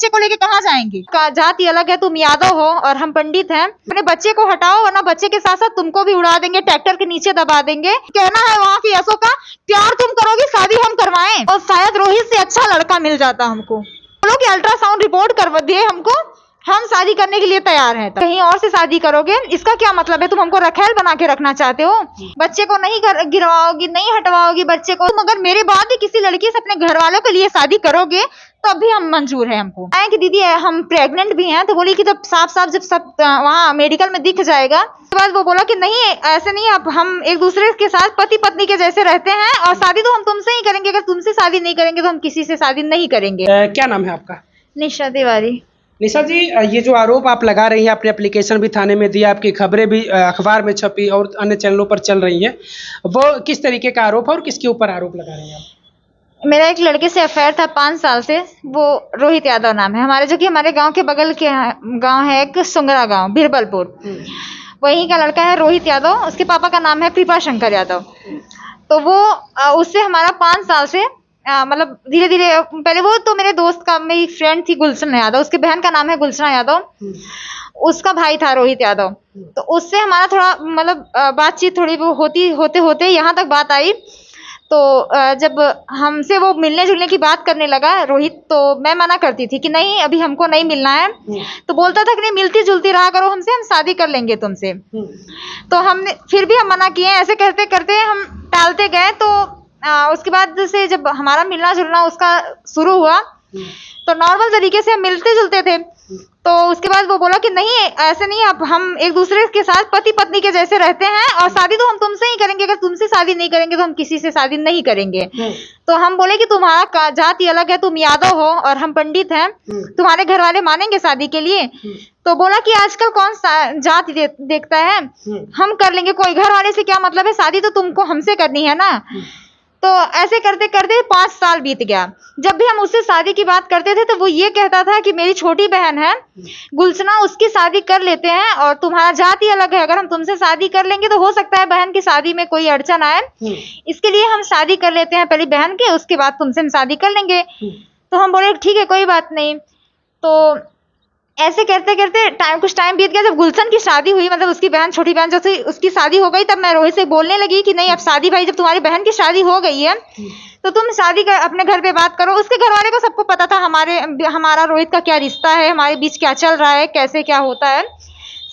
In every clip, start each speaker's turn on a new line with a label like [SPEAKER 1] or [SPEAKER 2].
[SPEAKER 1] बच्चे को लेके कहाँ जाएंगे? जाति अलग है, तुम यादव हो और हम पंडित हैं, अपने बच्चे को हटाओ वरना बच्चे के साथ साथ तुमको भी उड़ा देंगे, ट्रैक्टर के नीचे दबा देंगे। कहना है वहाँ की ऐसो का प्यार तुम करोगे, शादी हम करवाएं। और शायद रोहित से अच्छा लड़का मिल जाता हमको, बोलो कि अल्ट्रासाउंड रिपोर्ट करवा दिए हमको, हम शादी करने के लिए तैयार हैं। कहीं और से शादी करोगे, इसका क्या मतलब है? तुम हमको रखेल बना के रखना चाहते हो? बच्चे को नहीं गिरवाओगी, नहीं हटवाओगी बच्चे को। तुम अगर मेरे बाद भी किसी लड़की से अपने घर वालों के लिए शादी करोगे तो भी हम मंजूर है हमको। आए कि दीदी हम प्रेग्नेंट भी हैं, तो बोली कि जब साफ साफ जब सब वहाँ मेडिकल में दिख जाएगा, उसके बाद वो बोला कि नहीं ऐसे नहीं, अब हम एक दूसरे के साथ पति पत्नी के जैसे रहते हैं और शादी तो हम तुमसे ही करेंगे, अगर तुमसे शादी नहीं करेंगे तो हम किसी से शादी नहीं करेंगे।
[SPEAKER 2] क्या नाम है आपका?
[SPEAKER 1] निशा तिवारी।
[SPEAKER 2] निशा जी, ये जो आरोप आप लगा रही हैं, आपने एप्लीकेशन भी थाने में दिया, आपकी खबरें भी अखबार में छपी और अन्य चैनलों पर चल रही हैं, वो किस तरीके का आरोप है और किसके ऊपर आरोप लगा रही हैं आप?
[SPEAKER 1] मेरा एक लड़के से अफेयर था 5 साल से, वो रोहित यादव नाम है हमारे, जो कि हमारे गांव के बगल के गांव है एक सुंगरा गांव, बिरबलपुर, वहीं का लड़का है रोहित यादव। उसके पापा का नाम है कृपा शंकर यादव। तो वो उससे हमारा 5 साल से मतलब धीरे धीरे, पहले वो तो मेरे दोस्त का, मेरी फ्रेंड थी गुलशन यादव, उसके बहन का नाम है गुलशना यादव, उसका भाई था रोहित यादव। तो उससे हमारा थोड़ा मतलब बातचीत थोड़ी वो होते होते यहाँ तक बात आई। तो जब हमसे वो मिलने जुलने की बात करने लगा रोहित, तो मैं मना करती थी कि नहीं अभी हमको नहीं मिलना है। तो बोलता था कि नहीं मिलती जुलती रहा करो हमसे, हम शादी कर लेंगे तुमसे। तो हमने फिर भी हम मना किए, ऐसे करते करते हम टालते गए। तो उसके बाद से जब हमारा मिलना जुलना उसका शुरू हुआ, तो नॉर्मल तरीके से हम मिलते जुलते थे। तो उसके बाद वो बोला कि नहीं ऐसे नहीं, अब हम एक दूसरे के साथ पति पत्नी के जैसे रहते हैं और शादी तो हम तुमसे ही करेंगे, अगर तुमसे शादी नहीं करेंगे तो हम किसी से शादी नहीं करेंगे। तो हम बोले कि तुम्हारा जाति अलग है, तुम यादव हो और हम पंडित हैं, तुम्हारे घर वाले मानेंगे शादी के लिए? तो बोला कि आजकल कौन जाति देखता है, हम कर लेंगे, कोई घर वाले से क्या मतलब है, शादी तो तुमको हमसे करनी है ना। तो ऐसे करते करते 5 साल बीत गया। जब भी हम उससे शादी की बात करते थे तो वो ये कहता था कि मेरी छोटी बहन है गुलशना, उसकी शादी कर लेते हैं और तुम्हारा जाति अलग है, अगर हम तुमसे शादी कर लेंगे तो हो सकता है बहन की शादी में कोई अड़चन आए, इसके लिए हम शादी कर लेते हैं पहले बहन के, उसके बाद तुमसे हम शादी कर लेंगे। तो हम बोले ठीक है कोई बात नहीं। तो ऐसे करते करते कुछ टाइम बीत गया। जब गुलशन की शादी हुई, मतलब उसकी बहन, छोटी बहन जो थी, उसकी शादी हो गई, तब मैं रोहित से बोलने लगी कि नहीं अब शादी, भाई जब तुम्हारी बहन की शादी हो गई है तो तुम शादी कर, अपने घर पे बात करो। उसके घर वाले को सबको पता था हमारा रोहित का क्या रिश्ता है, हमारे बीच क्या चल रहा है, कैसे क्या होता है,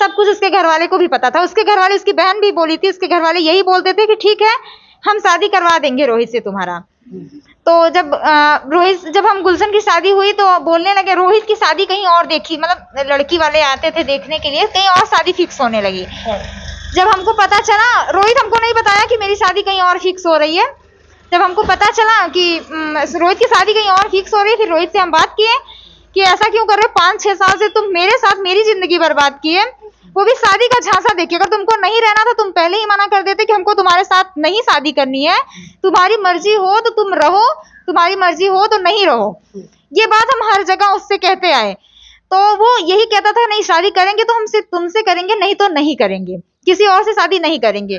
[SPEAKER 1] सब कुछ उसके घर वाले को भी पता था। उसके घर वाले, उसकी बहन भी बोली थी, उसके घर वाले यही बोलते थे कि ठीक है हम शादी करवा देंगे रोहित से तुम्हारा। तो जब हम गुलशन की शादी हुई तो बोलने लगे रोहित की शादी कहीं और देखी, मतलब लड़की वाले आते थे देखने के लिए, कहीं और शादी फिक्स होने लगी। जब हमको पता चला, रोहित हमको नहीं बताया कि मेरी शादी कहीं और फिक्स हो रही है। जब हमको पता चला कि रोहित की शादी कहीं और फिक्स हो रही है, फिर रोहित से हम बात किए कि ऐसा क्यों कर रहे हो, 5-6 साल से तुम मेरे साथ मेरी जिंदगी बर्बाद की है, वो भी शादी का झांसा देखिए। अगर तुमको नहीं रहना था तुम पहले ही मना कर देते कि हमको तुम्हारे साथ नहीं शादी करनी है, तुम्हारी मर्जी हो तो तुम रहो, तुम्हारी मर्जी हो तो नहीं रहो। ये बात हम हर जगह उससे कहते आए। तो वो यही कहता था नहीं शादी करेंगे तो हम सिर्फ तुमसे करेंगे, नहीं तो नहीं करेंगे, किसी और से शादी नहीं करेंगे।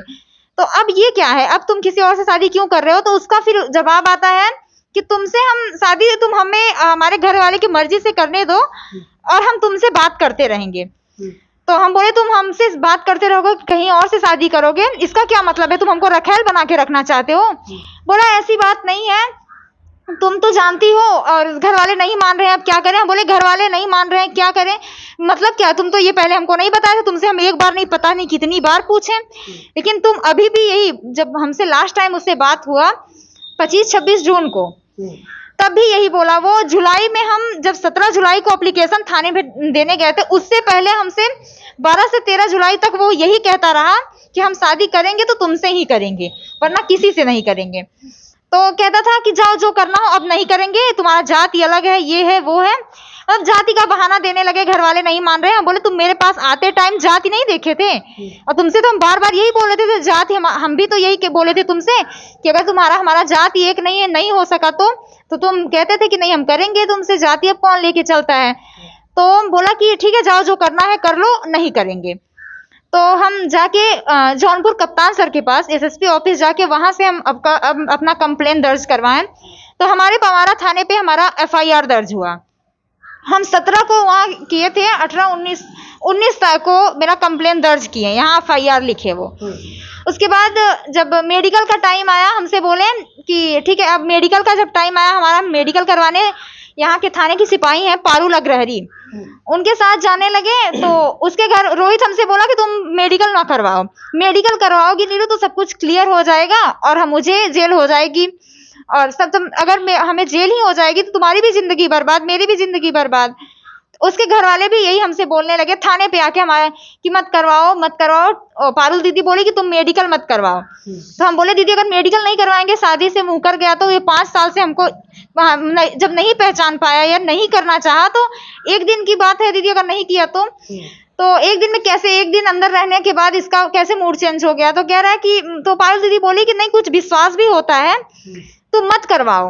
[SPEAKER 1] तो अब ये क्या है, अब तुम किसी और से शादी क्यों कर रहे हो? तो उसका फिर जवाब आता है कि तुमसे हम शादी, तुम हमें हमारे घर वाले की मर्जी से करने दो और हम तुमसे बात करते रहेंगे। तो हम बोले तुम हमसे बात करते रहोगे, कहीं और से शादी करोगे, इसका क्या मतलब है, तुम हमको रखेल बना के रखना चाहते हो? बोला ऐसी बात नहीं है, तुम तो जानती हो और घर वाले नहीं मान रहे हैं, अब क्या करें? हम बोले घर वाले नहीं मान रहे हैं, क्या करें? मतलब क्या, तुम तो ये पहले हमको नहीं बताया था, तुमसे हम एक बार नहीं पता नहीं कितनी बार पूछे, लेकिन तुम अभी भी यही, जब हमसे लास्ट टाइम उससे बात हुआ 25-26 जून को, तब भी यही बोला वो। जुलाई में हम जब 17 जुलाई को एप्लीकेशन थाने में देने गए थे, उससे पहले हमसे 12 से 13 जुलाई तक वो यही कहता रहा कि हम शादी करेंगे तो तुमसे ही करेंगे वरना किसी से नहीं करेंगे। तो कहता था कि जाओ जो करना हो, अब नहीं करेंगे, तुम्हारा जाति अलग है, ये है वो है। अब जाति का बहाना देने लगे, घर वाले नहीं मान रहे हैं। बोले तुम मेरे पास आते टाइम जाति नहीं देखे थे, और तुमसे तो हम बार बार यही बोल रहे थे जाति, हम भी तो यही बोले थे तुमसे कि अगर तुम्हारा हमारा जाति एक नहीं है, नहीं हो सका तो तुम कहते थे कि नहीं हम करेंगे तुमसे, जाति अब कौन लेके चलता है। तो बोला कि ठीक है जाओ जो करना है कर लो, नहीं करेंगे। तो हम जाके जौनपुर कप्तान सर के पास एसएसपी ऑफिस जाके वहां से हम अपना कंप्लेन दर्ज करवाएं। तो हमारे पवारा थाने पे हमारा एफआईआर दर्ज हुआ। हम 17 को वहाँ किए थे, 18 19 तारीख को मेरा कंप्लेन दर्ज किए, यहाँ FIR लिखे वो। उसके बाद जब मेडिकल का टाइम आया, हमसे बोले कि ठीक है, अब मेडिकल का जब टाइम आया हमारा, मेडिकल करवाने यहाँ के थाने की सिपाही हैं पारुल अग्रहरी, उनके साथ जाने लगे। तो उसके घर रोहित हमसे बोला कि तुम मेडिकल ना करवाओ, मेडिकल करवाओगी नीरू तो सब कुछ क्लियर हो जाएगा और हम मुझे जेल हो जाएगी, और सब तुम अगर हमें जेल ही हो जाएगी तो तुम्हारी भी जिंदगी बर्बाद, मेरी भी जिंदगी बर्बाद। उसके घर वाले भी यही हमसे बोलने लगे थाने पे आके हमारे कि मत करवाओ मत करवाओ। और पारुल दीदी बोली कि तुम मेडिकल मत करवाओ। तो हम बोले दीदी अगर मेडिकल नहीं करवाएंगे, शादी से मुकर गया तो ये 5 साल से हमको जब नहीं पहचान पाया या नहीं करना चाहा तो एक दिन की बात है दीदी, अगर नहीं किया तो एक दिन में कैसे, एक दिन अंदर रहने के बाद इसका कैसे मूड चेंज हो गया। तो कह रहा है कि, तो पारुल दीदी बोली कि नहीं कुछ विश्वास भी होता है, तुम मत करवाओ,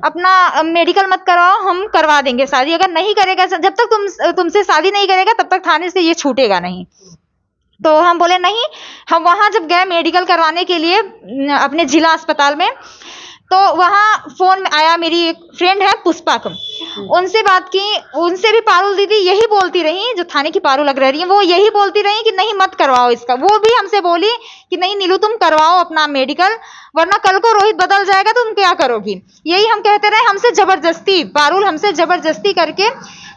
[SPEAKER 1] अपना मेडिकल मत करवाओ, हम करवा देंगे शादी। अगर नहीं करेगा, जब तक तुमसे शादी नहीं करेगा तब तक थाने से ये छूटेगा नहीं। तो हम बोले नहीं। हम वहां जब गए मेडिकल करवाने के लिए अपने जिला अस्पताल में, तो वहाँ फोन में आया, मेरी एक फ्रेंड है पुष्पा, उनसे बात की, उनसे भी पारुल दीदी यही बोलती रही, जो थाने की पारुल अग्रहरी है वो यही बोलती रही कि नहीं मत करवाओ इसका। वो भी हमसे बोली कि नहीं नीलू तुम करवाओ अपना मेडिकल, वरना कल को रोहित बदल जाएगा तो तुम क्या करोगी। यही हम कहते रहे, हमसे जबरदस्ती पारुल हमसे जबरदस्ती करके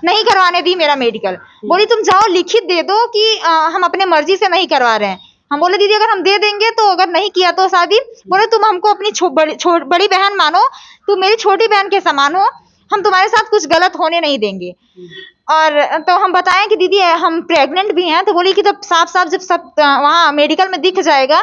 [SPEAKER 1] नहीं करवाने दी मेरा मेडिकल। बोली तुम जाओ लिखित दे दो कि हम अपने मर्जी से नहीं करवा रहे हैं। हम बोले दीदी अगर हम दे देंगे तो अगर नहीं किया तो शादी। बोले तुम हमको अपनी बड़ी बहन मानो, तुम मेरी छोटी बहन के समान हो, हम तुम्हारे साथ कुछ गलत होने नहीं देंगे। और तो हम बताएं कि दीदी हम प्रेग्नेंट भी हैं। तो बोली कि जब साफ साफ जब सब वहाँ मेडिकल में दिख जाएगा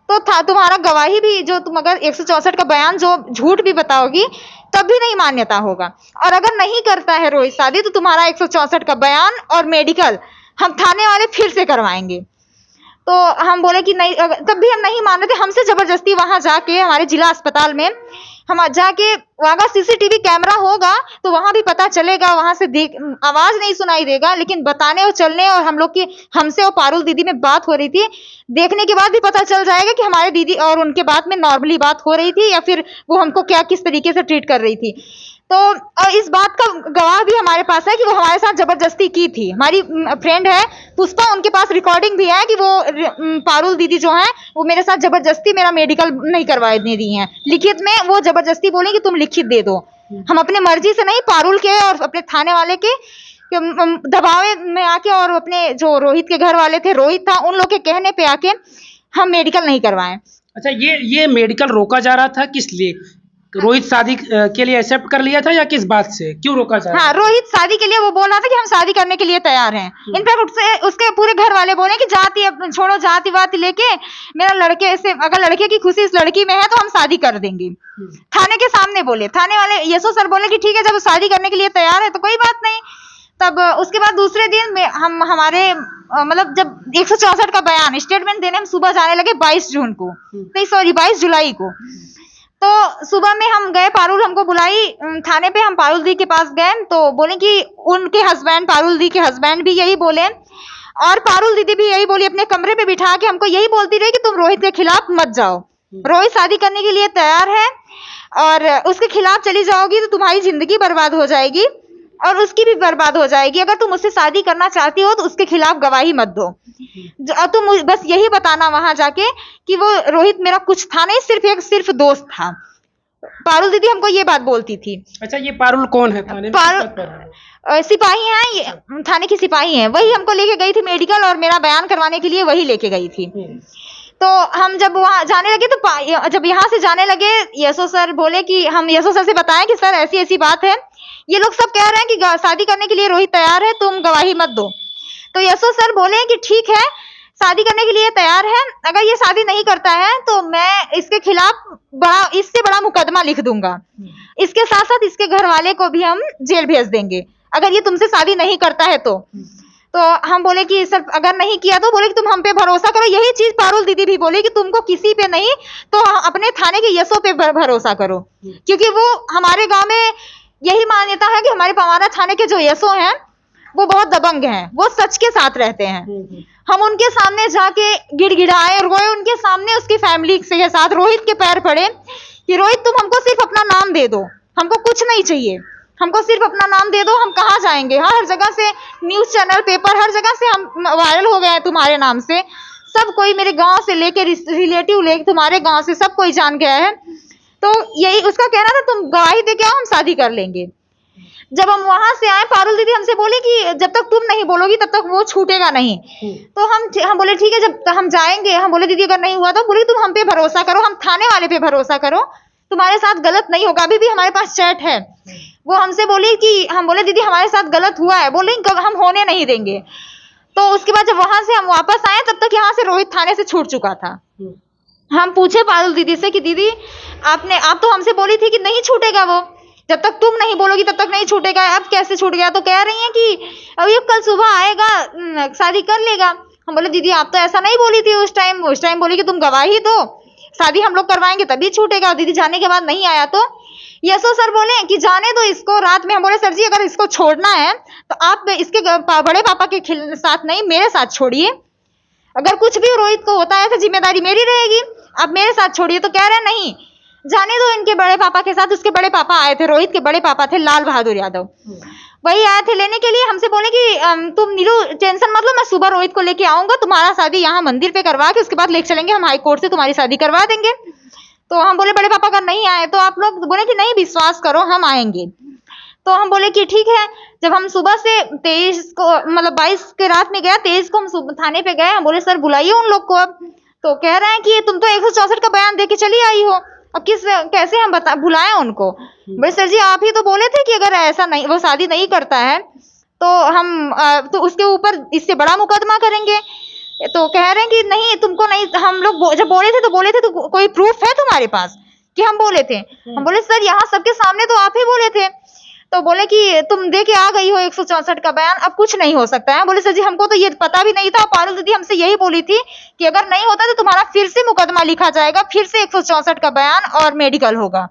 [SPEAKER 1] तो तुम्हारा गवाही भी, जो तुम अगर 164 का बयान जो झूठ भी बताओगी तब भी नहीं मान्यता होगा। और अगर नहीं करता है रोहित शादी तो तुम्हारा 164 का बयान और मेडिकल हम थाने वाले फिर से करवाएंगे। तो हम बोले कि नहीं, तब भी हम नहीं मान रहे थे। हमसे जबरदस्ती वहां जाके हमारे जिला अस्पताल में हम जाके, वहां का CCTV कैमरा होगा तो वहां भी पता चलेगा, वहां से आवाज नहीं सुनाई देगा, लेकिन बताने और चलने और हम लोग की, हमसे और पारुल दीदी में बात हो रही थी, देखने के बाद भी पता चल जाएगा कि हमारे दीदी और उनके बात में नॉर्मली बात हो रही थी या फिर वो हमको क्या किस तरीके से ट्रीट कर रही थी। तो और इस बात का गवाह भी हमारे पास है कि वो हमारे साथ जबरदस्ती की थी। हमारी फ्रेंड है पुष्पा, उनके पास रिकॉर्डिंग भी है कि वो पारुल दीदी जो है वो मेरे साथ जबरदस्ती मेरा मेडिकल नहीं करवाने दी हैं। लिखित में वो जबरदस्ती बोली कि तुम लिखित दे दो, हम अपने मर्जी से नहीं, पारुल के और अपने थाने वाले के दबाव में आके और अपने जो रोहित के घर वाले थे, रोहित था, उन लोग के कहने पे आके हम मेडिकल नहीं करवाएं।
[SPEAKER 2] अच्छा, ये मेडिकल रोका जा रहा था किस लिए? रोहित शादी के लिए एक्सेप्ट कर लिया था या किस बात से, क्यों रोका जा रहा?
[SPEAKER 1] हाँ, रोहित शादी के लिए वो बोल रहा था कि हम शादी करने के लिए तैयार हैं। इनफैक्ट उसके पूरे घर वाले बोले कि जाति छोड़ो, जाति वाति लेके मेरा लड़के से, अगर लड़के की खुशी इस लड़की में है तो हम शादी कर देंगे। थाने के सामने बोले, थाने वाले यशो सर बोले कि ठीक है जब शादी करने के लिए तैयार है तो कोई बात नहीं। तब उसके बाद दूसरे दिन में हम हमारे मतलब जब 164 का बयान स्टेटमेंट देने हम सुबह जाने लगे 22 जून को, नहीं सॉरी 22 जुलाई को। तो सुबह में हम गए, पारुल हमको बुलाई थाने पे, हम पारुल दी के पास गए तो बोले कि उनके हस्बैंड, पारुल दी के हस्बैंड भी यही बोले और पारुल दीदी भी यही बोली, अपने कमरे पे बिठा के हमको यही बोलती रही कि तुम रोहित के खिलाफ मत जाओ, रोहित शादी करने के लिए तैयार है और उसके खिलाफ चली जाओगी तो तुम्हारी जिंदगी बर्बाद हो जाएगी और उसकी भी बर्बाद हो जाएगी। अगर तुम उससे शादी करना चाहती हो तो उसके खिलाफ गवाही मत दो। तुम बस यही बताना वहां जाके कि वो रोहित मेरा कुछ था नहीं, सिर्फ दोस्त था। पारुल दीदी हमको ये बात बोलती थी।
[SPEAKER 2] अच्छा, ये पारुल कौन है? थाने में
[SPEAKER 1] सिपाही हैं, ये थाने की सिपाही हैं। वही हमको लेके गई थी मेडिकल और मेरा बयान करवाने के लिए वही लेके गई थी। तो हम जब वहां जाने लगे तो जब यहाँ से जाने लगे, यशो सर बोले कि हम यशो सर से बताएं कि सर ऐसी ऐसी बात है, ये लोग सब कह रहे हैं कि शादी करने के लिए रोहित तैयार है, तुम गवाही मत दो। तो यशो सर बोले कि ठीक है, शादी करने के लिए तैयार है, अगर ये शादी नहीं करता है तो मैं इसके खिलाफ इससे बड़ा मुकदमा लिख दूंगा, इसके साथ साथ इसके घर वाले को भी हम जेल भेज देंगे अगर ये तुमसे शादी नहीं करता है तो हम बोले कि सर अगर नहीं किया तो बोले कि तुम हम पे भरोसा करो। यही चीज पारुल दीदी भी बोली कि तुमको किसी पे नहीं तो अपने थाने के यशो पे भरोसा करो, क्योंकि वो हमारे गांव में यही मान्यता है कि हमारा थाने के जो यशो हैं वो बहुत दबंग हैं, वो सच के साथ रहते हैं। हम उनके सामने जाके गिड़गिड़ाए और रोए, उनके सामने उसकी फैमिली के साथ रोहित के पैर पड़े कि रोहित तुम हमको सिर्फ अपना नाम दे दो, हमको कुछ नहीं चाहिए, हमको सिर्फ अपना नाम दे दो, हम कहाँ जाएंगे। हाँ, हर जगह से न्यूज चैनल, पेपर, हर जगह से हम वायरल हो गए हैं तुम्हारे नाम से। सब कोई मेरे गांव से लेके रिलेटिव लेके तुम्हारे गांव से सब कोई जान गया है। तो यही उसका कहना था, तुम गवाही दे के आओ, हम शादी कर लेंगे। जब हम वहां से आए, पारुल दीदी हमसे बोले कि जब तक तुम नहीं बोलोगी तब तक वो छूटेगा नहीं। तो हम बोले ठीक है, जब हम जाएंगे। हम बोले दीदी अगर नहीं हुआ तो बोले तुम हम पे भरोसा करो, हम थाने वाले पे भरोसा करो, तुम्हारे साथ गलत नहीं होगा। अभी भी हमारे पास चैट है। वो हमसे बोली कि हम बोले दीदी हमारे साथ गलत हुआ है, बोले हम होने नहीं देंगे। तो उसके बाद जब वहां से हम वापस आए तब तक यहाँ से रोहित थाने से छूट चुका था। हम पूछे पारुल दीदी से कि दीदी आप तो हमसे बोली थी कि नहीं छूटेगा वो, जब तक तुम नहीं बोलोगी तब तक नहीं छूटेगा, अब कैसे छूट गया। तो कह रही हैं कि अभी कल सुबह आएगा, शादी कर लेगा। हम बोले दीदी आप तो ऐसा नहीं बोली थी उस टाइम बोली कि तुम गवाही दो, शादी हम लोग करवाएंगे तभी छूटेगा। दीदी जाने के बाद नहीं आया। तो यशो सर बोले कि जाने दो इसको रात में। हम बोले सर जी अगर इसको छोड़ना है तो आप इसके बड़े पापा के साथ नहीं, मेरे साथ छोड़िए। अगर कुछ भी रोहित को होता है तो जिम्मेदारी मेरी रहेगी, आप मेरे साथ छोड़िए। तो कह रहे नहीं, जाने दो इनके बड़े पापा के साथ। उसके बड़े पापा आए थे, रोहित के बड़े पापा थे लाल बहादुर यादव, वही आए थे लेने के लिए। हमसे बोले कि तुम नीलू टेंशन मत लो, मैं सुबह रोहित को लेके आऊंगा, तुम्हारा शादी यहाँ मंदिर पे करवा के उसके बाद लेके चलेंगे, हम हाई कोर्ट से तुम्हारी शादी करवा देंगे। तो हम बोले बड़े पापा अगर नहीं आए तो आप लोग बोले कि नहीं विश्वास करो हम आएंगे। तो हम बोले कि ठीक है। जब हम सुबह से 23 को मतलब 22 के रात में गया, 23 को हम थाने पे गए। हम बोले सर बुलाइए उन लोग को अब। तो कह रहे हैं कि तुम तो 164 का बयान दे के चली आई हो, अब कैसे हम बुलाएं उनको। बोले सर जी आप ही तो बोले थे कि अगर ऐसा नहीं वो शादी नहीं करता है तो हम तो उसके ऊपर इससे बड़ा मुकदमा करेंगे। तो कह रहे हैं कि नहीं तुमको नहीं, हम लोग जब बोले थे तो कोई प्रूफ है तुम्हारे पास कि हम बोले थे। हम बोले सर यहाँ सबके सामने तो आप ही बोले थे। तो बोले कि तुम दे के आ गई हो 164 का बयान, अब कुछ नहीं हो सकता है। बोले सर जी हमको तो ये पता भी नहीं था। पारुल दीदी हमसे यही बोली थी कि अगर नहीं होता तो तुम्हारा फिर से मुकदमा लिखा जाएगा, फिर से 164 का बयान और मेडिकल होगा,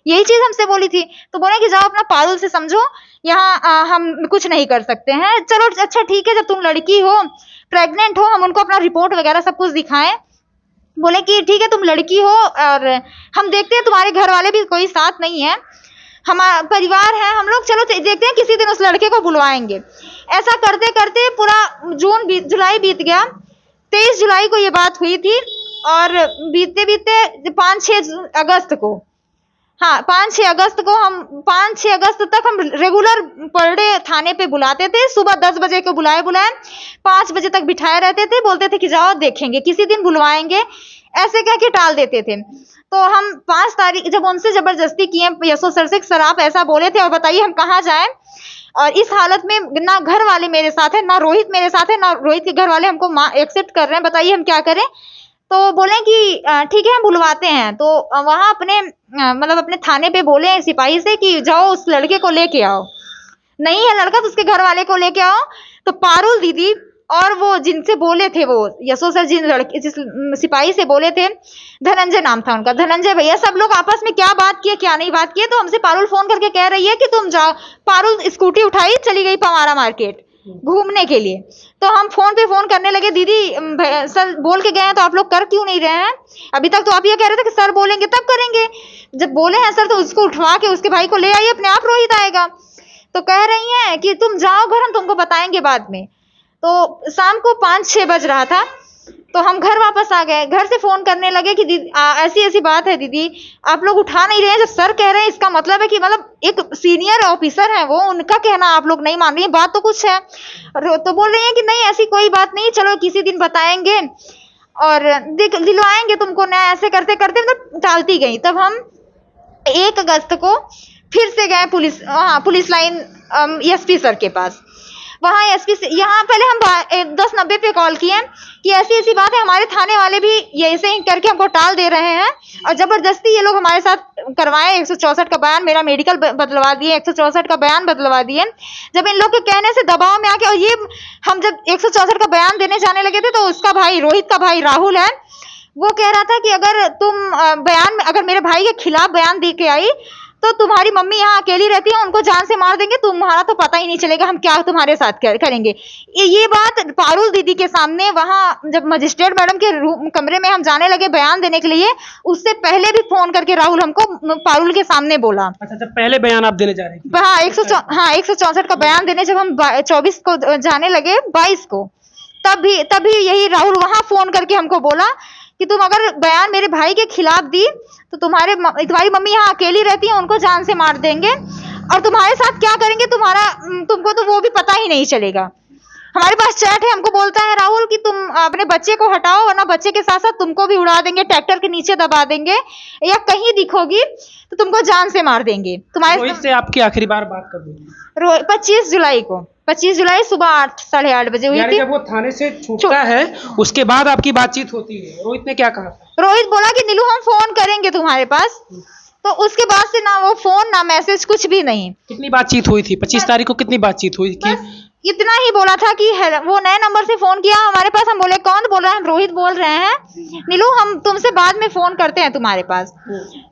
[SPEAKER 1] यही चीज हमसे बोली थी। तो बोले कि जाओ अपना पारुल से समझो, यहाँ हम कुछ नहीं कर सकते हैं। चलो अच्छा ठीक है, जब तुम लड़की हो प्रेग्नेंट हो, हम उनको अपना रिपोर्ट वगैरह सब कुछ दिखाएं। बोले कि ठीक है तुम लड़की हो और हम देखते हैं तुम्हारे घर वाले भी कोई साथ नहीं है, हमारा परिवार है हम लोग, चलो देखते हैं किसी दिन उस लड़के को बुलवाएंगे। ऐसा करते करते पूरा जुलाई बीत गया। 23 जुलाई को ये बात हुई थी और बीतते बीतते 5-6 अगस्त को, हाँ 5-6 अगस्त को हम 5-6 अगस्त तक हम रेगुलर पर डे थाने पे बुलाते थे। सुबह 10 बजे को बुलाए 5 बजे तक बिठाए रहते थे, बोलते थे कि जाओ देखेंगे किसी दिन बुलवाएंगे, ऐसे कह के टाल देते थे। तो हम 5 तारीख जब उनसे जबरदस्ती किए यशो सर से, सर आप ऐसा बोले थे और बताइए हम कहाँ जाएं, और इस हालत में ना घर वाले मेरे साथ है, ना रोहित मेरे साथ है, ना रोहित के घर वाले हमको एक्सेप्ट कर रहे हैं, बताइए हम क्या करें। तो बोले कि ठीक है हम बुलवाते हैं। तो वहां अपने थाने पे बोले सिपाही से कि जाओ उस लड़के को लेके आओ, नहीं है लड़का तो उसके घर वाले को लेके आओ। तो पारुल दीदी और वो जिनसे बोले थे, वो यशो सर जिस सिपाही से बोले थे, धनंजय नाम था उनका, धनंजय भैया, सब लोग आपस में क्या बात किए क्या नहीं बात किए। तो हमसे पारुल फोन करके कह रही है कि तुम जाओ। पारुल स्कूटी उठाई चली गई पवारा मार्केट घूमने के लिए। तो हम फोन पे फोन करने लगे, दीदी सर बोल के गए हैं तो आप लोग कर क्यों नहीं रहे हैं, अभी तक तो आप ये कह रहे थे कि सर बोलेंगे तब करेंगे, जब बोले हैं सर तो उसको उठवा के उसके भाई को ले आइए, अपने आप रोहित आएगा। तो कह रही हैं कि तुम जाओ घर, हम तुमको बताएंगे बाद में। तो शाम को 5-6 बज रहा था, तो हम घर वापस आ गए। घर से फोन करने लगे कि दीदी ऐसी ऐसी बात है, दीदी आप लोग उठा नहीं रहे हैं, जब सर कह रहे हैं इसका मतलब है कि मतलब एक सीनियर ऑफिसर है वो, उनका कहना आप लोग नहीं मान रही है, बात तो कुछ है। तो बोल रही है कि नहीं ऐसी कोई बात नहीं, चलो किसी दिन बताएंगे और दिलवाएंगे तुमको ना, ऐसे करते करते मतलब टालती गई। तब हम 1 अगस्त को फिर से गए पुलिस लाइन एसपी सर के पास। वहाँ एसपी से यहाँ पहले हम 1090 पे कॉल किए कि ऐसी ऐसी बात है, हमारे थाने वाले भी ये ऐसे ही करके हमको टाल दे रहे हैं और जबरदस्ती ये लोग हमारे साथ करवाए 164 का बयान, मेरा मेडिकल बदलवा दिए, 164 का बयान बदलवा दिए। जब इन लोग के कहने से दबाव में आके, और ये हम जब 164 का बयान देने जाने लगे थे तो उसका भाई, रोहित का भाई राहुल है, वो कह रहा था कि अगर तुम बयान में अगर मेरे भाई के खिलाफ बयान दे के आई तो तुम्हारी मम्मी यहाँ अकेली रहती है, उनको जान से मार देंगे, तुम्हारा तो पता ही नहीं चलेगा हम क्या तुम्हारे साथ करेंगे। ये बात पारुल दीदी के सामने वहाँ जब मजिस्ट्रेट मैडम के कमरे में हम जाने लगे बयान देने के लिए, उससे पहले भी फोन करके राहुल हमको पारुल के सामने बोला।
[SPEAKER 2] अच्छा, जब पहले बयान आप देने जा रहे थे?
[SPEAKER 1] हाँ, 164 का बयान देने जब हम 24 को जाने लगे, 22 को, तभी यही राहुल वहां फोन करके हमको बोला कि तुम अगर बयान मेरे भाई के खिलाफ दी तो तुम्हारी मम्मी यहाँ अकेली रहती है, उनको जान से मार देंगे और तुम्हारे साथ क्या करेंगे तुमको तो वो भी पता ही नहीं चलेगा। हमारे पास चैट है, हमको बोलता है राहुल कि तुम अपने बच्चे को हटाओ वरना बच्चे के साथ साथ तुमको भी उड़ा देंगे, ट्रैक्टर के नीचे दबा देंगे, या कहीं दिखोगी तो तुमको जान से मार देंगे। तुम्हारे
[SPEAKER 2] रोहित से आपकी आखिरी बार बात कब हुई?
[SPEAKER 1] 25 जुलाई को, 25 जुलाई सुबह 8 साढ़े 8 बजे हुई थी।
[SPEAKER 2] जब वो थाने से छूटता है उसके बाद आपकी बातचीत होती है, रोहित ने क्या कहा?
[SPEAKER 1] रोहित बोला कि नीलू हम फोन करेंगे तुम्हारे पास, तो उसके बाद से ना वो फोन ना मैसेज कुछ भी नहीं।
[SPEAKER 2] कितनी बातचीत हुई थी 25 तारीख को? कितनी बातचीत हुई थी?
[SPEAKER 1] इतना ही बोला था कि वो नए नंबर से फोन किया हमारे पास, हम बोले कौन बोल रहा है? हम रोहित बोल रहे हैं, नीलू हम तुमसे बाद में फोन करते हैं तुम्हारे पास।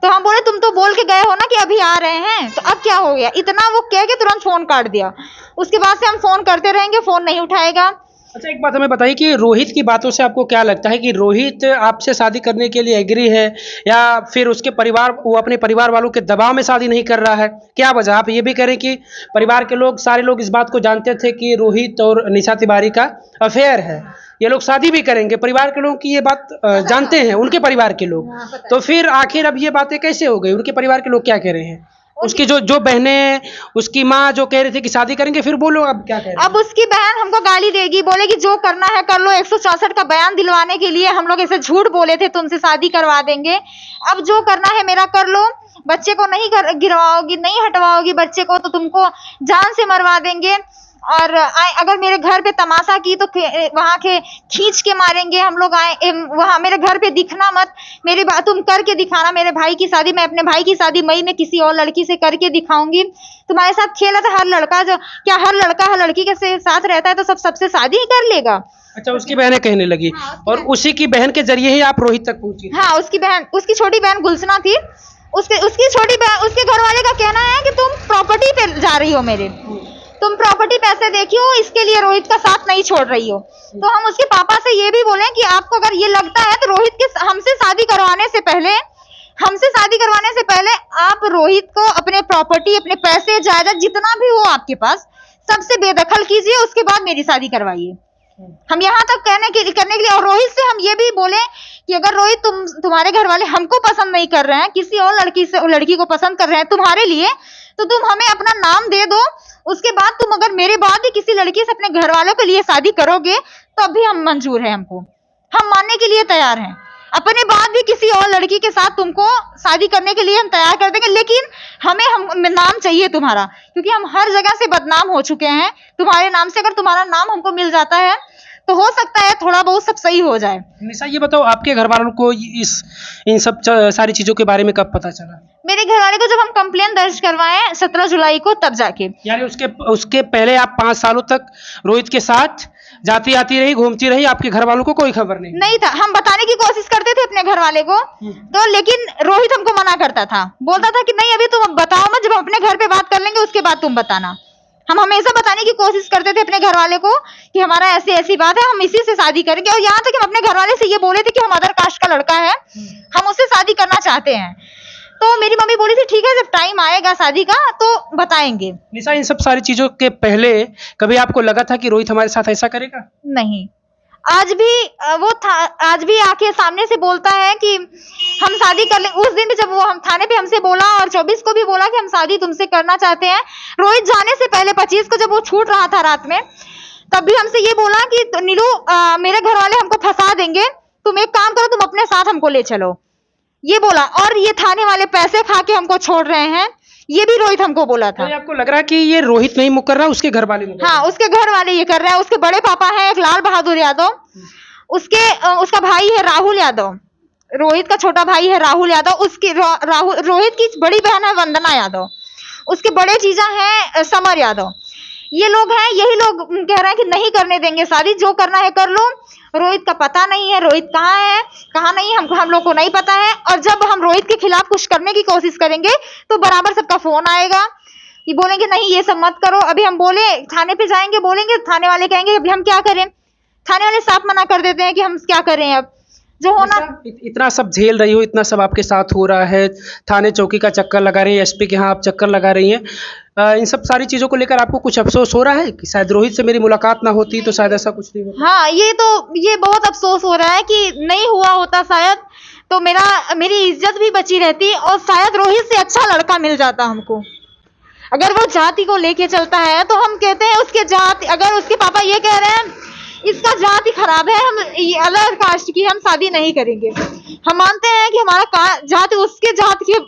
[SPEAKER 1] तो हम बोले तुम तो बोल के गए हो ना कि अभी आ रहे हैं, तो अब क्या हो गया? इतना वो कह के तुरंत फोन काट दिया। उसके बाद से हम फोन करते रहेंगे, फोन नहीं उठाएगा।
[SPEAKER 2] अच्छा, एक बात हमें बताइए कि रोहित की बातों से आपको क्या लगता है कि रोहित आपसे शादी करने के लिए एग्री है या फिर उसके वो अपने परिवार वालों के दबाव में शादी नहीं कर रहा है? क्या वजह? आप ये भी करें कि परिवार के लोग, सारे लोग इस बात को जानते थे कि रोहित और निशा तिवारी का अफेयर है, ये लोग शादी भी करेंगे, परिवार के लोग की ये बात जानते हैं, उनके परिवार के लोग, तो फिर आखिर अब ये बातें कैसे हो गई? उनके परिवार के लोग क्या कह रहे हैं? उसकी जो बहनें, उसकी माँ जो कह रही थी कि शादी करेंगे, फिर बोलो अब क्या कह रहे हैं?
[SPEAKER 1] अब उसकी बहन हमको गाली देगी, बोलेगी जो करना है कर लो, 164 का बयान दिलवाने के लिए हम लोग ऐसे झूठ बोले थे तुमसे शादी करवा देंगे, अब जो करना है मेरा कर लो, बच्चे को नहीं गिरवाओगी, नहीं हटवाओगी बच्चे को तो तुमको जान से मरवा देंगे, और अगर मेरे घर पे तमाशा की तो वहां के खींच के मारेंगे हम लोग, आए वहां मेरे घर पे दिखना मत, तुम करके दिखाना मेरे भाई की शादी, मैं अपने भाई की शादी मई में किसी और लड़की से करके दिखाऊंगी। तुम्हारे साथ खेला था हर लड़का, हर लड़का हर लड़की के साथ रहता है तो सबसे शादी ही कर लेगा।
[SPEAKER 2] अच्छा, उसकी बहनें कहने लगी। हाँ, और उसी की बहन के जरिए ही आप रोहित तक पहुंची?
[SPEAKER 1] हाँ, उसकी छोटी बहन गुलशना थी, उसकी छोटी बहन, उसके घर वाले का कहना है कि तुम प्रॉपर्टी पे जा रही हो मेरे, तुम प्रॉपर्टी पैसे देखी हो, इसके लिए रोहित का साथ नहीं छोड़ रही हो। तो हम उसके पापा से ये भी बोले कि आपको अगर ये लगता है तो रोहित के हमसे शादी करवाने से पहले आप रोहित को अपने प्रॉपर्टी, अपने पैसे, जायदाद जितना भी हो आपके पास सबसे बेदखल कीजिए, उसके बाद मेरी शादी करवाइए। हम यहाँ तक करने के लिए, और रोहित से हम ये भी बोले कि अगर रोहित तुम्हारे घर वाले हमको पसंद नहीं कर रहे हैं, किसी और लड़की को पसंद कर रहे हैं तुम्हारे लिए, तो तुम हमें अपना नाम दे दो, उसके बाद तुम अगर मेरे बाद भी किसी लड़की से अपने घर वालों के लिए शादी करोगे तब भी हम मंजूर है, हम मानने के लिए तैयार हैं, अपने बाद भी किसी और लड़की के साथ तुमको शादी करने के लिए हम तैयार कर देंगे, लेकिन हमें नाम चाहिए तुम्हारा, क्योंकि हम हर जगह से बदनाम हो चुके हैं तुम्हारे नाम से। अगर तुम्हारा नाम हमको मिल जाता है तो हो सकता है थोड़ा बहुत सब सही हो जाए।
[SPEAKER 2] निशा, ये बताओ आपके घर वालों को इन सब सारी चीजों के बारे में कब पता चला?
[SPEAKER 1] मेरे घर वाले को जब हम कंप्लेन दर्ज करवाए 17 जुलाई को, तब जाके।
[SPEAKER 2] यानी उसके पहले आप 5 सालों तक रोहित के साथ जाती आती रही, घूमती रही, आपके घर वालों को कोई खबर नहीं
[SPEAKER 1] था। हम बताने की कोशिश करते थे अपने घर वाले को, तो लेकिन रोहित हमको मना करता था, बोलता था कि नहीं अभी तुम बताओ मत, जब हम अपने घर पे बात कर लेंगे उसके बाद तुम बताना। हम हमेशा बताने की कोशिश करते थे अपने घर वाले को कि हमारा ऐसी बात है, हम इसी से शादी करेंगे, और यहाँ तक हम अपने घर वाले से ये बोले थे कि हम अदर कास्ट का लड़का है, हम उससे शादी करना चाहते हैं। तो मेरी मम्मी बोली थी ठीक है, जब टाइम आएगा शादी का तो बताएंगे।
[SPEAKER 2] निशा, इन सब सारी चीजों के पहले कभी आपको लगा था कि रोहित हमारे साथ ऐसा करेगा?
[SPEAKER 1] नहीं, आज भी आके सामने से बोलता है कि हम शादी कर लें। उस दिन भी जब वो हम थाने पे हमसे बोला, और 24 को भी बोला कि हम शादी तुमसे करना चाहते हैं, रोहित जाने से पहले 25 को जब वो छूट रहा था रात में, तब भी हमसे ये बोला कि नीलू मेरे घर वाले हमको फंसा देंगे, तुम एक काम करो, तुम अपने साथ हमको ले चलो, ये बोला। और ये थाने वाले पैसे खा के हमको छोड़ रहे हैं, ये भी रोहित हमको बोला था।
[SPEAKER 2] तो आपको लग रहा है कि ये रोहित नहीं मुकर रहा, उसके घर वाले मुकर?
[SPEAKER 1] हाँ, उसके घर वाले ये कर रहे हैं। उसके बड़े पापा हैं एक लाल बहादुर यादव, उसका भाई है राहुल यादव, रोहित का छोटा भाई है राहुल यादव, रोहित की बड़ी बहन है वंदना यादव, उसके बड़े जीजा हैं समर यादव, ये लोग हैं, यही लोग कह रहे हैं कि नहीं करने देंगे शादी, जो करना है कर लो। रोहित का पता नहीं है, रोहित कहाँ है कहाँ नहीं है, हम लोग को नहीं पता है। और जब हम रोहित के खिलाफ कुछ करने की कोशिश करेंगे तो बराबर सबका फोन आएगा, ये बोलेंगे नहीं ये सब मत करो। अभी हम बोले थाने पे जाएंगे, बोलेंगे थाने वाले कहेंगे अभी हम क्या करें, थाने वाले साफ मना कर देते हैं कि हम क्या करें। अब जो होना,
[SPEAKER 2] इतना सब झेल रही हो, इतना सब आपके साथ हो रहा है, थाने चौकी का चक्कर लगा रही है, एसपी के यहाँ आप चक्कर लगा रही हैं, इन सब सारी चीज़ों को लेकर आपको कुछ अफसोस हो रहा है कि शायद रोहित से मेरी मुलाकात ना होती तो शायद ऐसा कुछ नहीं होता?
[SPEAKER 1] हाँ, ये बहुत अफसोस हो रहा है कि नहीं हुआ होता शायद, तो मेरी इज्जत भी बची रहती और शायद रोहित से अच्छा लड़का मिल जाता हमको। अगर वो जाति को लेके चलता है तो हम कहते हैं उसके जाति, अगर उसके पापा ये कह रहे हैं इसका जाति खराब है, हम अलग कास्ट की हम शादी नहीं करेंगे। हम मानते हैं कि हमारा जाति, उसके जात के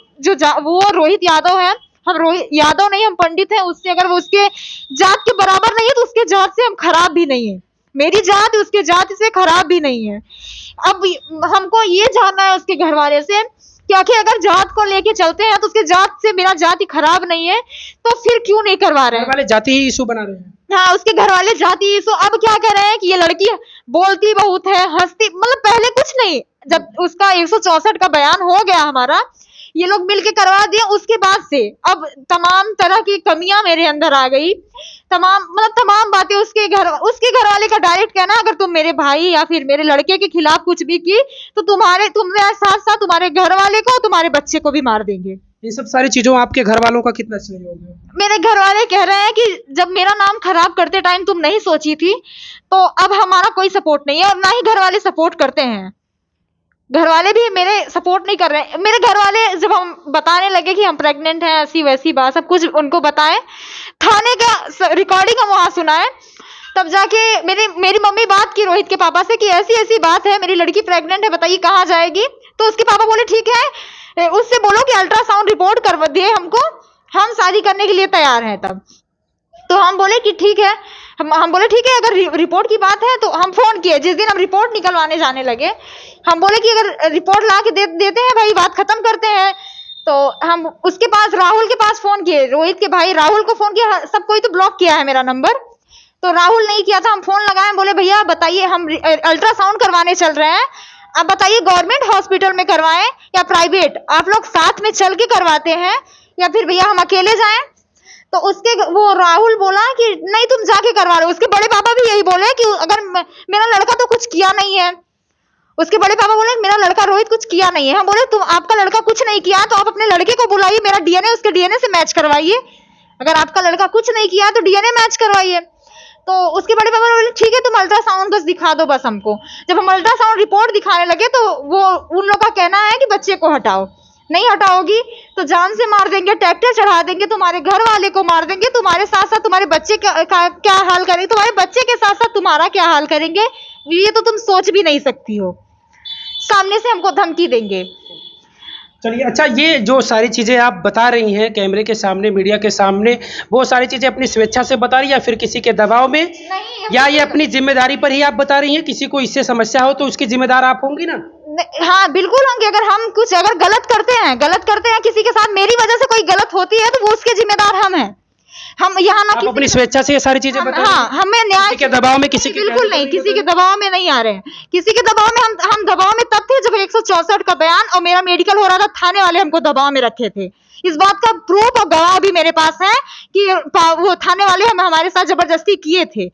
[SPEAKER 1] वो रोहित यादव है, हम रोहित यादव नहीं, हम पंडित हैं, उससे अगर वो उसके जात के बराबर नहीं है तो उसके जात से हम खराब भी नहीं है। मेरी जात उसके जाति से खराब भी नहीं है। अब हमको ये जानना है उसके घर वाले से कि आखिर अगर जात को लेके चलते हैं तो उसके जात से मेरा जाति खराब नहीं है, तो फिर क्यों नहीं करवा रहे हैं?
[SPEAKER 2] घर वाले जाति ही इशू बना रहे हैं।
[SPEAKER 1] हाँ, उसके घर वाले जाति इशू। अब क्या कह रहे हैं कि ये लड़की बोलती बहुत है, हंसती, मतलब पहले कुछ नहीं, जब उसका 164 का बयान हो गया हमारा, ये लोग मिलके करवा दिए, उसके बाद से अब तमाम तरह की कमियां मेरे अंदर आ गई, तमाम बातें उसके घर वाले का डायरेक्ट कहना, अगर तुम मेरे भाई या फिर मेरे लड़के के खिलाफ कुछ भी की तो तुम्हारे साथ साथ तुम्हारे घर वाले को, तुम्हारे बच्चे को भी मार देंगे।
[SPEAKER 2] ये सब सारी चीजों आपके घर वालों का कितना सहयोग है?
[SPEAKER 1] मेरे घर वाले कह रहे हैं कि जब मेरा नाम खराब करते टाइम तुम नहीं सोची थी तो अब हमारा कोई सपोर्ट नहीं है, और ना ही घर वाले सपोर्ट करते हैं। घर वाले भी मेरे सपोर्ट नहीं कर रहे। मेरे घर वाले जब हम बताने लगे कि हम प्रेग्नेंट हैं, ऐसी वैसी बात सब कुछ उनको बताएं, थाने का रिकॉर्डिंग हम वहां सुनाए, तब जाके मेरी मम्मी बात की रोहित के पापा से कि ऐसी ऐसी बात है, मेरी लड़की प्रेग्नेंट है, बताइए कहाँ जाएगी। तो उसके पापा बोले ठीक है, उससे बोलो कि अल्ट्रासाउंड रिपोर्ट करवा दे हमको, हम शादी करने के लिए तैयार हैं। तब तो हम बोले कि ठीक है, हम बोले ठीक है, अगर रिपोर्ट की बात है तो हम फोन किए, जिस दिन हम रिपोर्ट निकलवाने जाने लगे, हम बोले कि अगर रिपोर्ट ला के देते हैं भाई, बात खत्म करते हैं। तो हम उसके पास, राहुल के पास फोन किए, रोहित के भाई राहुल को फोन किया, सब कोई तो ब्लॉक किया है मेरा नंबर, तो राहुल नहीं किया था। हम फोन लगाए, बोले भैया बताइए, हम अल्ट्रासाउंड करवाने चल रहे हैं, आप बताइए गवर्नमेंट हॉस्पिटल में करवाएं या प्राइवेट, आप लोग साथ में चल के करवाते हैं या फिर भैया हम अकेले जाएं। तो वो राहुल बोला कि नहीं तुम जाके करवा लो। उसके बड़े पापा भी यही बोले कि अगर मेरा लड़का तो कुछ किया नहीं है, उसके बड़े पापा बोले मेरा लड़का रोहित कुछ किया नहीं है। हम बोले तुम, आपका लड़का कुछ नहीं किया तो आप अपने लड़के को बुलाइए, मेरा डीएनए उसके डीएनए से मैच करवाइए, अगर आपका लड़का कुछ नहीं किया तो डीएनए मैच करवाइए। तो उसके बड़े पापा बोले ठीक है, तुम अल्ट्रासाउंड बस दिखा दो बस हमको। जब हम अल्ट्रासाउंड रिपोर्ट दिखाने लगे तो वो उन लोग का कहना है कि बच्चे को हटाओ, नहीं हटाओगी तो जान से मार देंगे, ट्रैक्टर चढ़ा देंगे, तुम्हारे घर वाले को मार देंगे, तुम्हारे साथ साथ तुम्हारे बच्चे का क्या हाल करेंगे, तुम्हारे बच्चे के साथ साथ तुम्हारा क्या हाल करेंगे, ये तो तुम सोच भी नहीं सकती हो। सामने से हमको धमकी देंगे।
[SPEAKER 2] चलिए, अच्छा, ये जो सारी चीज़ें आप बता रही हैं कैमरे के सामने, मीडिया के सामने, वो सारी चीज़ें अपनी स्वेच्छा से बता रही हैं या फिर किसी के दबाव में, या ये अपनी जिम्मेदारी पर ही आप बता रही हैं? किसी को इससे समस्या हो तो उसकी जिम्मेदार आप होंगी ना?
[SPEAKER 1] हाँ बिल्कुल होंगे। अगर गलत करते हैं किसी के साथ, मेरी वजह से कोई गलत होती है तो वो उसके जिम्मेदार हम हैं। हम यहाँ ना
[SPEAKER 2] अपनी स्वेच्छा से ये सारी चीजें बता रही हैं?
[SPEAKER 1] हाँ, हमें न्याय
[SPEAKER 2] के दबाव में, किसी
[SPEAKER 1] बिल्कुल नहीं, किसी के दबाव में नहीं आ रहे हैं। किसी के दबाव में हम दबाव में तब थे जब 164 का बयान और मेरा मेडिकल हो रहा था, थाने वाले हमको दबाव में रखे थे। इस बात का प्रूफ और गवाह भी मेरे पास है कि वो थाने वाले हमारे साथ जबरदस्ती किए थे।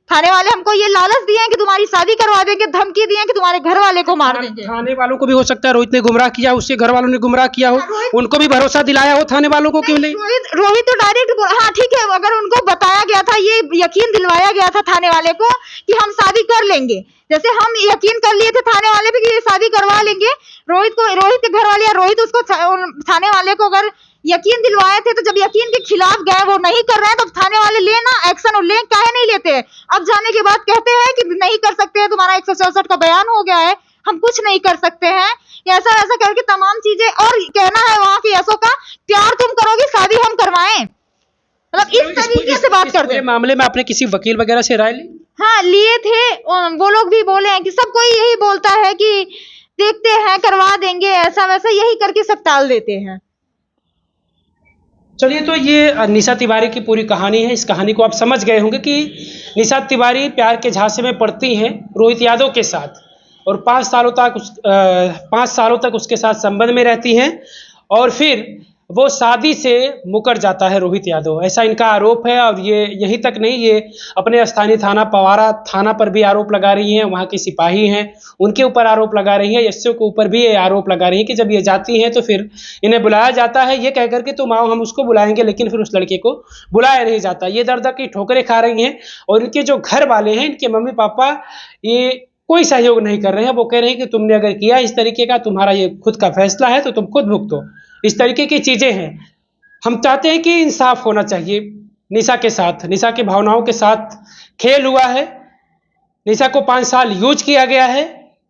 [SPEAKER 1] थाने वाले हमको ये लालच दिए हैं कि तुम्हारी शादी करवा देंगे, धमकी दी है कि तुम्हारे घर वाले को मार देंगे।
[SPEAKER 2] थाने वालों को भी हो सकता है रोहित ने गुमराह किया, उसके घर वालों ने गुमराह किया हो, उनको भी भरोसा दिलाया हो थाने वालों को, क्यों नहीं?
[SPEAKER 1] रोहित तो डायरेक्ट, हाँ ठीक है, अगर उनको बताया गया था, ये यकीन दिलवाया गया था थाने वाले को कि हम शादी कर लेंगे, जैसे हम यकीन कर लिए थे थाने वाले पे कि ये शादी करवा लेंगे, रोहित के घर वाले या रोहित उसको थाने वाले को अगर यकीन दिलवाए थे, तो जब यकीन के खिलाफ गए, वो नहीं कर रहे हैं, तो थाने वाले लेना एक्शन, ले काहे नहीं लेते हैं? अब जाने के बाद कहते हैं कि नहीं कर सकते हैं, तुम्हारा 164 का बयान हो गया है, हम कुछ नहीं कर सकते हैं, ऐसा ऐसा करके तमाम चीजें। और कहना है वहां के एसओ का, प्यार तुम करोगे, शादी हम करवाएं, मतलब इस तरीके से बात करते हैं।
[SPEAKER 2] मामले में आपने किसी वकील वगैरह से राय ली?
[SPEAKER 1] हाँ लिए थे, वो लोग भी बोले हैं कि सब कोई यही बोलता है कि देखते हैं, करवा देंगे, ऐसा वैसा, यही करके सब टाल देते हैं।
[SPEAKER 2] चलिए, तो ये निशा तिवारी की पूरी कहानी है। इस कहानी को आप समझ गए होंगे कि निशा तिवारी प्यार के झांसे में पड़ती हैं रोहित यादव के साथ और 5 सालों तक उसके साथ संबंध में रहती हैं और फिर वो शादी से मुकर जाता है रोहित यादव, ऐसा इनका आरोप है। और ये यहीं तक नहीं, ये अपने स्थानीय थाना पवारा थाना पर भी आरोप लगा रही हैं, वहाँ की सिपाही हैं उनके ऊपर आरोप लगा रही हैं, एसओ के ऊपर भी ये आरोप लगा रही हैं कि जब ये जाती हैं तो फिर इन्हें बुलाया जाता है ये कहकर के तुम आओ हम उसको बुलाएंगे, लेकिन फिर उस लड़के को बुलाया नहीं जाता। ये दर दर की ठोकरें खा रही हैं और इनके जो घर वाले हैं, इनके मम्मी पापा, ये कोई सहयोग नहीं कर रहे हैं। वो कह रहे हैं कि तुमने अगर किया इस तरीके का, तुम्हारा ये खुद का फैसला है तो तुम खुद भुगतो। इस तरीके की चीज़ें हैं। हम चाहते हैं कि इंसाफ होना चाहिए निशा के साथ। निशा की भावनाओं के साथ खेल हुआ है, निशा को 5 साल यूज किया गया है,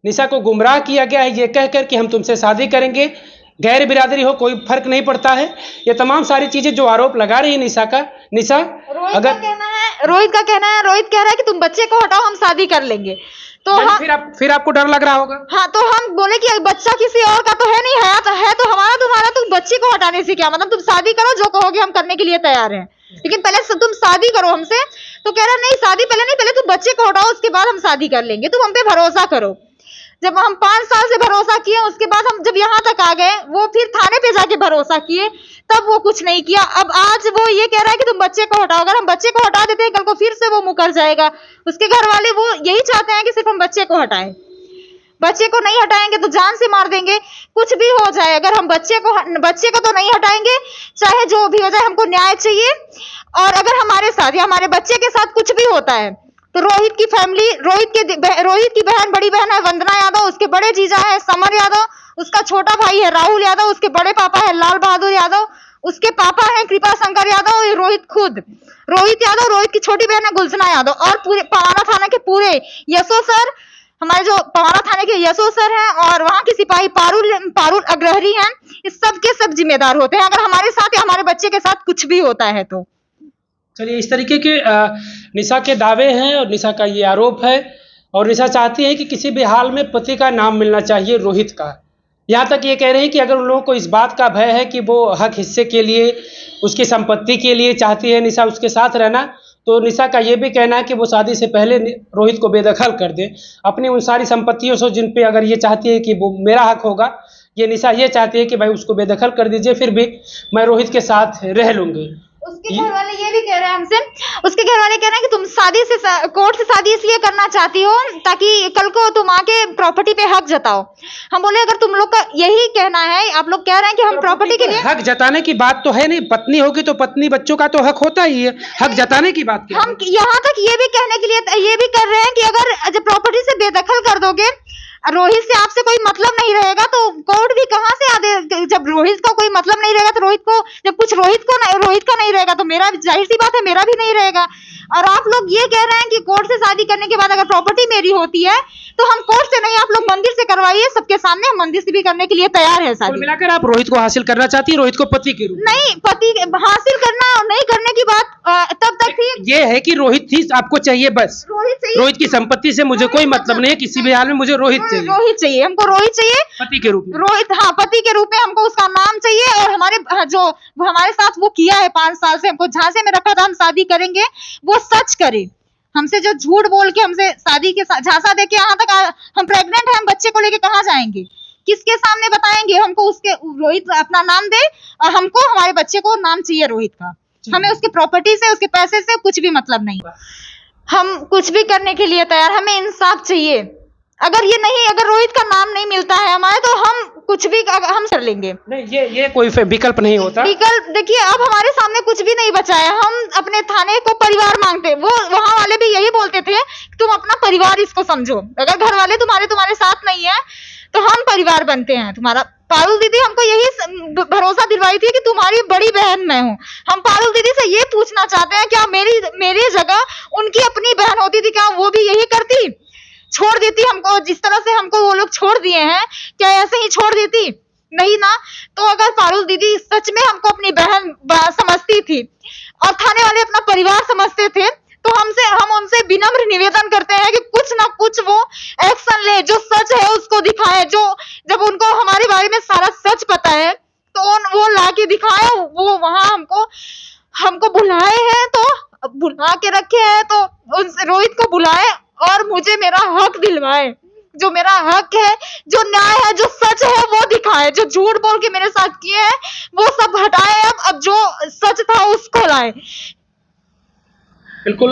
[SPEAKER 2] निशा को गुमराह किया गया है ये कहकर कि हम तुमसे शादी करेंगे, गैर बिरादरी हो कोई फर्क नहीं पड़ता है। ये तमाम सारी चीज़ें जो आरोप लगा रही है निशा अगर
[SPEAKER 1] रोहित का कहना है, रोहित कह रहा है कि तुम बच्चे को हटाओ हम शादी कर लेंगे। तो हम
[SPEAKER 2] फिर आपको डर लग रहा होगा।
[SPEAKER 1] हाँ, तो हम बोले कि बच्चा किसी और का तो है नहीं, है तो हमारा तुम्हारा, तुम बच्चे को हटाने से क्या मतलब, तुम शादी करो, जो कहोगे हम करने के लिए तैयार हैं, लेकिन पहले तुम शादी करो हमसे। तो कह रहा नहीं शादी पहले नहीं, पहले तुम बच्चे को हटाओ उसके बाद हम शादी कर लेंगे, तुम हम पे भरोसा करो। जब हम 5 साल से भरोसा किए, उसके बाद हम जब यहाँ तक आ गए, वो फिर थाने पे जाके भरोसा किए, तब वो कुछ नहीं किया। अब आज वो ये कह रहा है कि तुम बच्चे को हटाओ। अगर हम बच्चे को हटा देते हैं कल को फिर से वो मुकर जाएगा। उसके घर वाले वो यही चाहते हैं कि सिर्फ हम बच्चे को हटाएं। बच्चे को नहीं हटाएंगे तो जान से मार देंगे, कुछ भी हो जाए। अगर हम बच्चे को तो नहीं हटाएंगे, चाहे जो भी हो जाए, हमको न्याय चाहिए। और अगर हमारे साथ या हमारे बच्चे के साथ कुछ भी होता है तो रोहित की फैमिली, रोहित की बहन, बड़ी बहन है वंदना यादव, उसके बड़े जीजा है समर यादव, उसका छोटा भाई है राहुल यादव, उसके बड़े पापा है लाल बहादुर यादव, उसके पापा हैं कृपा शंकर यादव, और रोहित यादव, रोहित की छोटी बहन है गुलशना यादव, और पूरे पवारा थाना के पूरे यशो सर, हमारे जो पवारा थाने के यशो सर हैं, और वहाँ की सिपाही पारुल अग्रहरी हैं, इस सब के सब जिम्मेदार होते हैं अगर हमारे साथ या हमारे बच्चे के साथ कुछ भी होता है तो।
[SPEAKER 2] चलिए, इस तरीके के निशा के दावे हैं और निशा का ये आरोप है और निशा चाहती है कि किसी भी हाल में पति का नाम मिलना चाहिए रोहित का। यहाँ तक ये कह रहे हैं कि अगर उन लोगों को इस बात का भय है कि वो हक हिस्से के लिए, उसकी संपत्ति के लिए चाहती है निशा उसके साथ रहना, तो निशा का ये भी कहना है कि वो शादी से पहले रोहित को बेदखल कर दे अपनी उन सारी संपत्तियों से जिन पे अगर ये चाहती है कि वो मेरा हक होगा। ये निशा ये चाहती है कि भाई उसको बेदखल कर दीजिए, फिर भी मैं रोहित के साथ रह लूँगी।
[SPEAKER 1] उसके घर वाले ये भी कह रहे हैं हमसे, उसके घर वाले कह रहे हैं कि तुम कोर्ट से शादी इसलिए करना चाहती हो ताकि कल को तुम आके प्रॉपर्टी पे हक जताओ। हम बोले अगर तुम लोग का यही कहना है, आप लोग कह रहे हैं कि हम प्रॉपर्टी के लिए,
[SPEAKER 2] हक जताने की बात तो है नहीं, पत्नी होगी तो पत्नी बच्चों का तो हक होता ही है, हक जताने की बात क्या?
[SPEAKER 1] हम यहाँ तक ये भी कहने के लिए ये भी कर रहे हैं कि अगर जब प्रॉपर्टी से बेदखल कर दोगे, रोहित से आपसे कोई मतलब नहीं रहेगा तो कोर्ट भी कहाँ से आदे। जब रोहित का कोई मतलब नहीं रहेगा तो रोहित का नहीं रहेगा तो मेरा, जाहिर सी बात है मेरा भी नहीं रहेगा। और आप लोग ये कह रहे हैं कि कोर्ट से शादी करने के बाद अगर प्रॉपर्टी मेरी होती है तो हम कोर्ट से नहीं, आप लोग मंदिर से करवाइए, सबके सामने हम मंदिर से भी करने के लिए तैयार है शादी।
[SPEAKER 2] मिलाकर आप रोहित को हासिल करना चाहती है, रोहित को पति के रूप में?
[SPEAKER 1] नहीं, पति हासिल करना और नहीं करने की बात तब तक थी।
[SPEAKER 2] ये है कि रोहित ही आपको चाहिए, बस रोहित की संपत्ति से मुझे कोई मतलब नहीं है, किसी भी हाल में मुझे रोहित चाहिए,
[SPEAKER 1] हमको रोहित चाहिए
[SPEAKER 2] पति के रूप में।
[SPEAKER 1] पति के रूप में हमको उसका नाम चाहिए। और हमारे साथ वो किया है 5 साल से, हमको झांसे में रखा था हम शादी करेंगे, वो सच करे। हमसे जो झूठ बोल के हमसे शादी के झांसा दे के यहाँ तक हम प्रेग्नेंट हैं, हम बच्चे को लेके कहाँ जाएंगे, किसके सामने बताएंगे? हमको उसके रोहित अपना नाम दे और हमको हमारे बच्चे को नाम चाहिए रोहित का। हमें उसके प्रॉपर्टी से, उसके पैसे से कुछ भी मतलब नहीं, हम कुछ भी करने के लिए तैयार, हमें इंसाफ चाहिए। अगर रोहित का नाम नहीं मिलता है हमारे तो हम कुछ भी हम कर लेंगे।
[SPEAKER 2] नहीं, ये कोई विकल्प नहीं होता।
[SPEAKER 1] विकल्प देखिए, अब हमारे सामने कुछ भी नहीं बचा है। हम अपने थाने को परिवार मांगते, वो वहाँ वाले भी यही बोलते थे तुम अपना परिवार इसको समझो, अगर घर वाले तुम्हारे साथ नहीं है तो हम परिवार बनते हैं तुम्हारा। पारुल दीदी हमको यही भरोसा दिलवाई थी कि तुम्हारी बड़ी बहन मैं हूँ। हम पारुल दीदी से ये पूछना चाहते हैं, क्या मेरी जगह उनकी अपनी बहन होती थी, क्या वो भी यही करती, छोड़ देती हमको? जिस तरह से हमको वो लोग छोड़ दिए हैं, क्या ऐसे ही छोड़ देती? नहीं ना। तो अगर पारुल दीदी सच में हमको अपनी बहन समझती थी और थाने वाले अपना परिवार समझते थे तो हम उनसे विनम्र निवेदन करते हैं कि कुछ ना कुछ वो एक्शन ले, जो सच है उसको दिखाए। जो जब उनको हमारे बारे में सारा सच पता है तो वो ला के दिखाए, वो वहां हमको बुलाए हैं, तो बुला के रखे हैं, तो उस रोहित को बुलाए और मुझे मेरा हक दिलवाए, जो मेरा हक है, जो न्याय है, जो सच है वो दिखाए, जो झूठ बोल के मेरे साथ किए हैं वो सब हटाए, अब जो सच था उसको लाए।
[SPEAKER 2] बिल्कुल